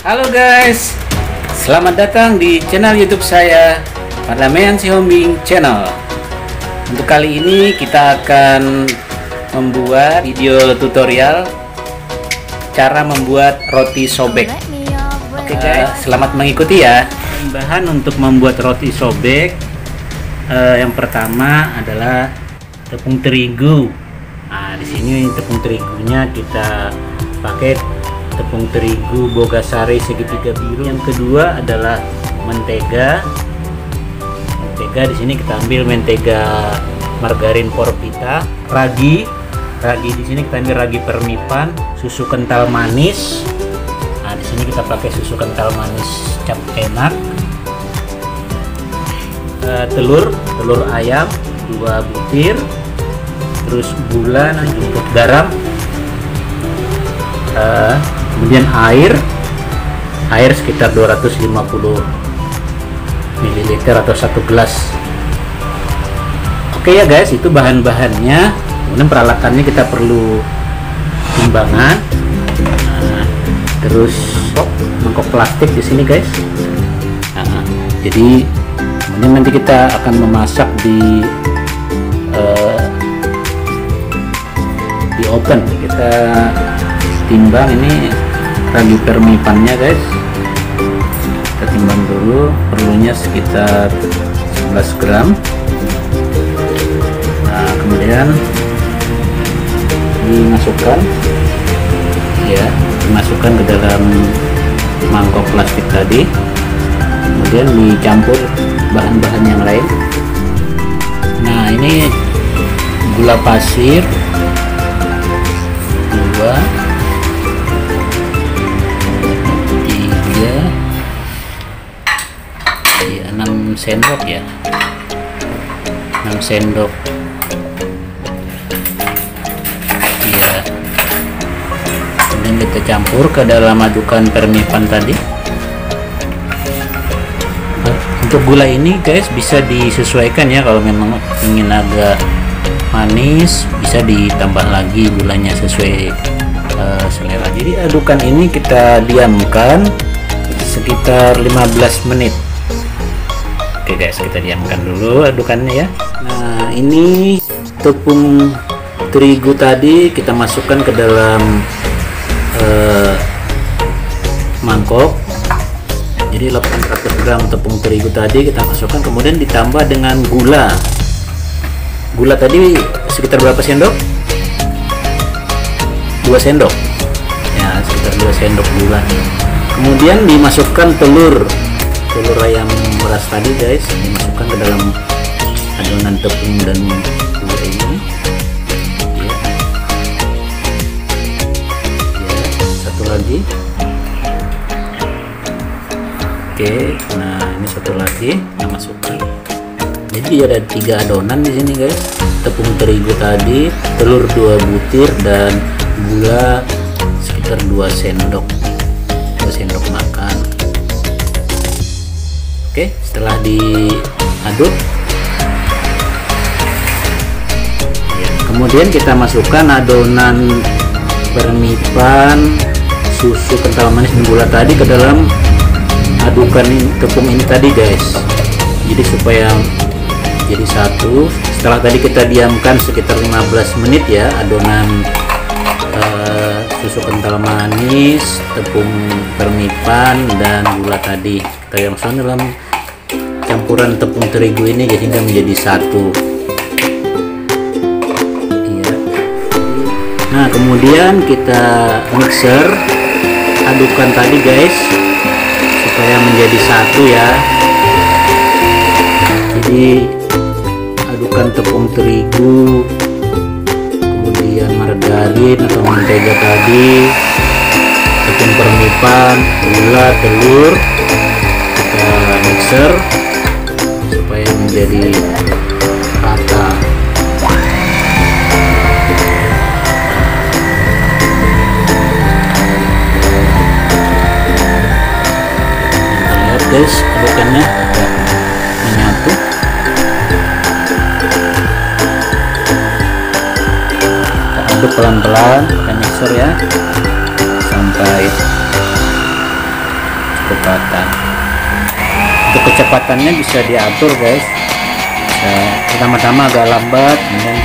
Halo guys, selamat datang di channel YouTube saya, Pardamaian Si Hombing Channel. Untuk kali ini kita akan membuat video tutorial cara membuat roti sobek. Oke guys, selamat mengikuti ya. Bahan untuk membuat roti sobek, yang pertama adalah tepung terigu. Nah, di sini tepung terigunya kita pakai tepung terigu Bogasari segitiga biru. Yang kedua adalah mentega. Mentega di sini kita ambil mentega margarin Porvita. Ragi di sini kita ambil ragi permipan. Susu kental manis. Nah, di sini kita pakai susu kental manis cap enak. Telur ayam 2 butir. Terus gula, cukup garam. Kemudian air sekitar 250 ml atau 1 gelas. Oke ya guys, itu bahan-bahannya. Kemudian peralatannya kita perlu timbangan, terus mangkok plastik di sini guys. Jadi kemudian nanti kita akan memasak di oven. Kita timbang ini ragi permipannya guys, kita timbang dulu, perlunya sekitar 11 gram. Nah, kemudian dimasukkan ke dalam mangkok plastik tadi, kemudian dicampur bahan-bahan yang lain. Nah, ini gula pasir 2, 6 sendok ya, 6 sendok ya. Kemudian kita campur ke dalam adukan permipan tadi. Untuk gula ini guys bisa disesuaikan ya, kalau memang ingin agak manis bisa ditambah lagi gulanya sesuai selera. Jadi adukan ini kita diamkan sekitar 15 menit. Oke guys, kita diamkan dulu adukannya ya. Nah, ini tepung terigu tadi kita masukkan ke dalam mangkok. Jadi 800 gram tepung terigu tadi kita masukkan, kemudian ditambah dengan gula. Gula tadi sekitar berapa sendok? 2 sendok ya, sekitar 2 sendok gula. Kemudian dimasukkan telur ayam meras tadi guys, dimasukkan ke dalam adonan tepung dan gula ini ya. Satu lagi. Oke, nah ini satu lagi kita masukkan. Jadi ada 3 adonan di sini guys, tepung terigu tadi, telur 2 butir dan gula sekitar 2 sendok makan. Oke, setelah diaduk ya, kemudian kita masukkan adonan permipan, susu kental manis dan gula tadi ke dalam adukan tepung ini tadi guys. Jadi supaya jadi satu. Setelah tadi kita diamkan sekitar 15 menit ya, adonan susu kental manis, tepung permipan dan gula tadi kita masukkan dalam campuran tepung terigu ini sehingga menjadi satu ya. Nah, kemudian kita mixer adukan tadi guys supaya menjadi satu ya. Jadi adukan tepung terigu, kemudian margarin atau mentega tadi, tepung permipan, gula, telur, kita mixer supaya menjadi rata. Lihat guys, adukannya menyatu. Aduk pelan-pelan pakai mixer ya sampai kecepatan. Untuk kecepatannya bisa diatur guys. Pertama-tama agak lambat, kemudian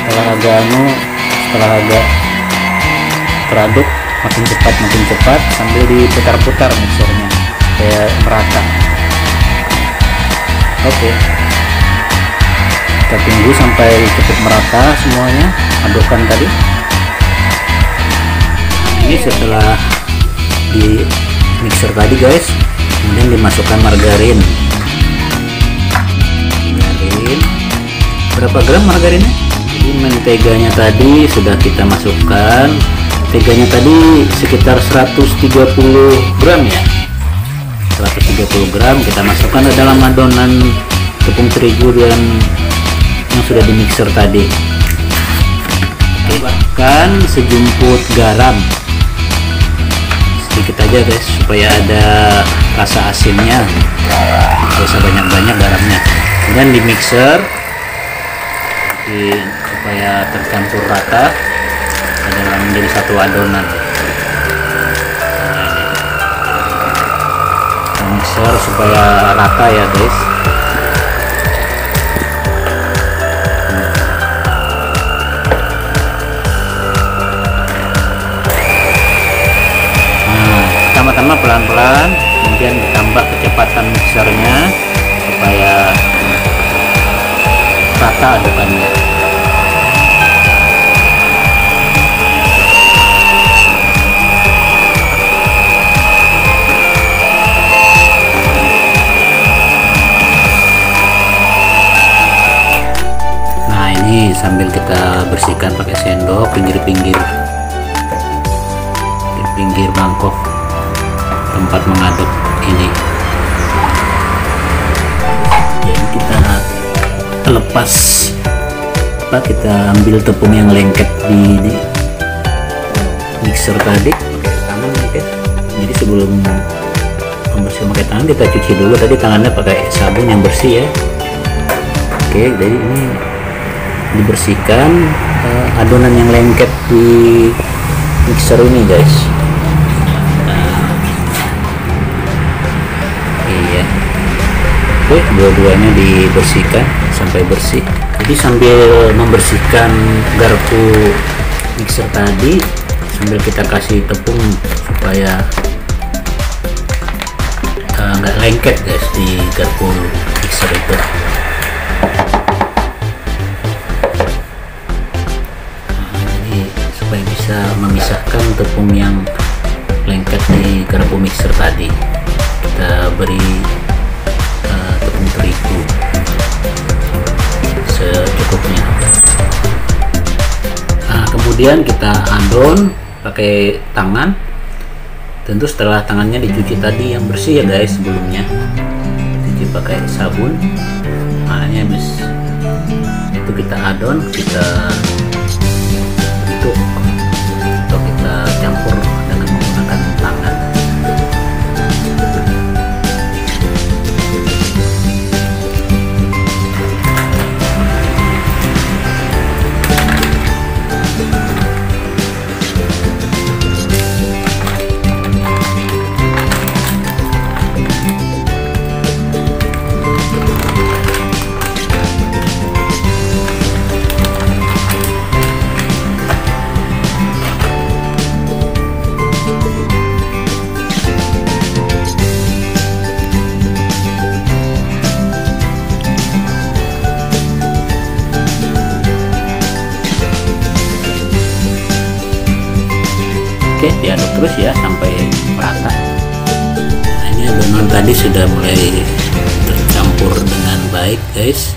setelah agak teraduk makin cepat sambil diputar-putar mixernya kayak merata. Oke, kita tunggu sampai cukup merata semuanya adukan tadi. Ini setelah di mixer tadi guys, kemudian dimasukkan margarin. Berapa gram margarinnya? Jadi menteganya tadi sudah kita masukkan. Menteganya tadi sekitar 130 gram ya. 130 gram kita masukkan ke dalam adonan tepung terigu dan yang sudah di mixer tadi. Tambahkan sejumput garam. Sedikit aja guys supaya ada rasa asinnya. Tidak usah banyak-banyak garamnya. Kemudian di mixer supaya tercampur rata dalam menjadi satu adonan. Mixer supaya rata ya guys. Pertama-tama pelan-pelan, kemudian ditambah kecepatan mixernya supaya rata adukannya. Nah ini sambil kita bersihkan pakai sendok pinggir-pinggir mangkok tempat mengaduk ini. Jadi kita lepas kita ambil tepung yang lengket di mixer tadi pakai tangan guys. Jadi sebelum membersihkan pakai tangan kita cuci dulu tadi tangannya pakai sabun yang bersih ya. Oke, jadi ini dibersihkan adonan yang lengket di mixer ini guys. Oke, dua-duanya dibersihkan sampai bersih. Jadi sambil membersihkan garpu mixer tadi, sambil kita kasih tepung supaya nggak lengket guys di garpu mixer itu. Jadi supaya bisa memisahkan tepung yang lengket di garpu mixer tadi, kita beri tepung terigu secukupnya. Nah, kemudian kita adon pakai tangan. Tentu setelah tangannya dicuci tadi yang bersih ya guys sebelumnya, cuci pakai sabun. Nah ini habis itu kita adon, kita bentuk atau kita campur dengan menggunakan tangan. Oke, diaduk terus ya sampai merata. Nah, ini adonan tadi sudah mulai tercampur dengan baik guys.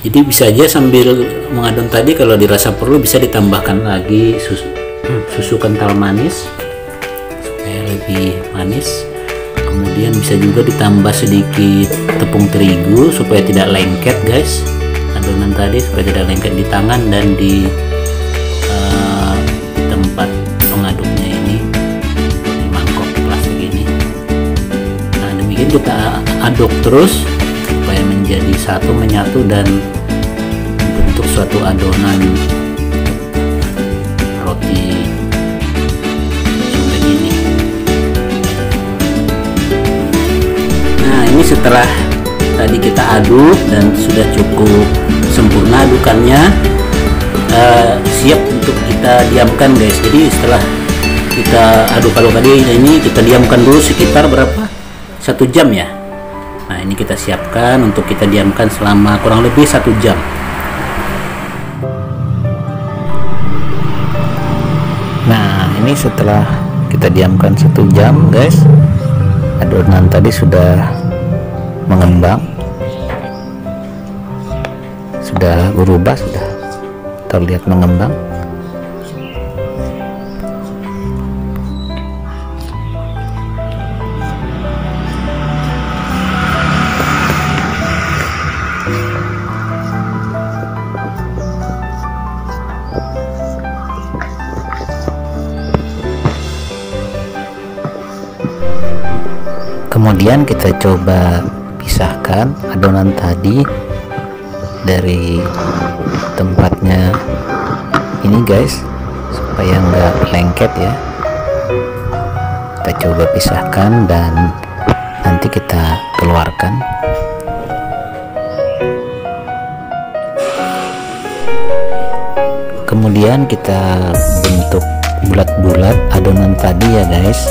Jadi bisa aja sambil mengadon tadi kalau dirasa perlu bisa ditambahkan lagi susu kental manis supaya lebih manis. Kemudian bisa juga ditambah sedikit tepung terigu supaya tidak lengket guys adonan tadi, supaya tidak lengket di tangan dan di tempat pengaduknya ini, di mangkok plastik ini. Nah demikian kita aduk terus supaya menjadi satu menyatu dan membentuk suatu adonan roti seperti ini. setelah tadi kita aduk dan sudah cukup sempurna adukannya, siap untuk kita diamkan guys. Jadi setelah kita aduk-aduk tadi ini kita diamkan dulu sekitar berapa? 1 jam ya. Nah ini kita siapkan untuk kita diamkan selama kurang lebih 1 jam. Nah ini setelah kita diamkan 1 jam guys, adonan tadi sudah mengembang, sudah berubah, sudah terlihat mengembang. Kemudian kita coba pisahkan adonan tadi dari tempatnya ini guys, supaya nggak lengket ya. Kita coba pisahkan dan nanti kita keluarkan. Kemudian kita bentuk bulat-bulat adonan tadi ya guys.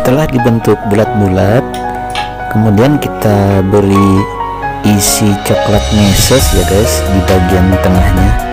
Setelah dibentuk bulat-bulat, kemudian kita beri isi coklat meses ya guys di bagian tengahnya.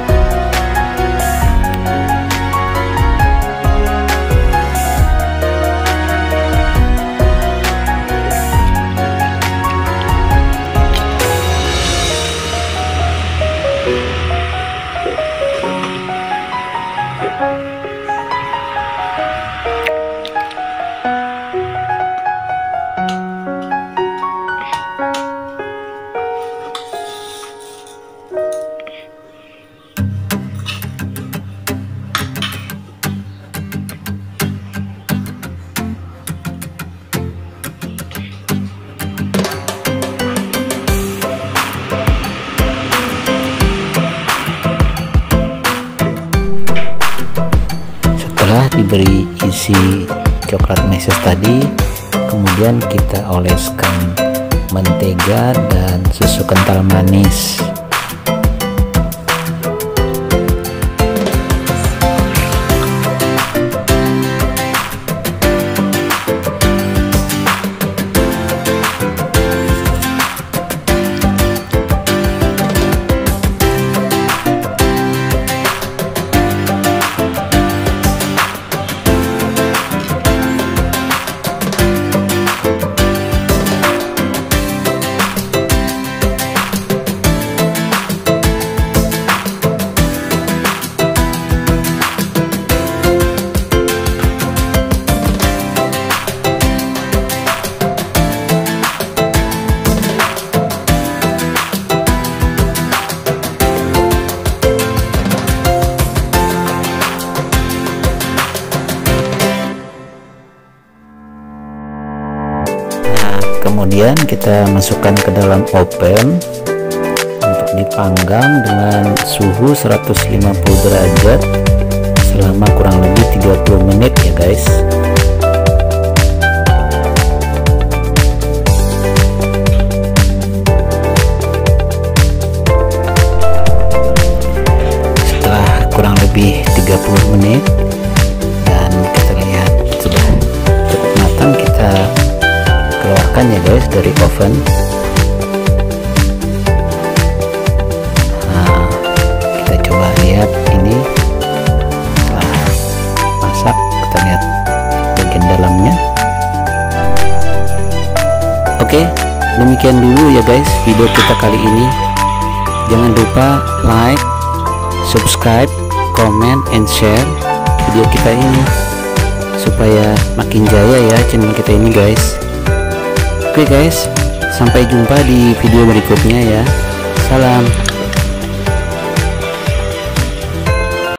Diberi isi coklat meses tadi, kemudian kita oleskan mentega dan susu kental manis. Kemudian kita masukkan ke dalam oven untuk dipanggang dengan suhu 150 derajat selama kurang lebih 30 menit ya guys. Setelah kurang lebih 30 menit dan kita lihat sudah cukup matang, kita keluarkan ya guys dari oven. Nah, kita coba lihat ini setelah masak, kita lihat bagian dalamnya. Oke, demikian dulu ya guys video kita kali ini. Jangan lupa like, subscribe, comment, and share video kita ini supaya makin jaya ya channel kita ini guys. Oke guys, sampai jumpa di video berikutnya ya. Salam.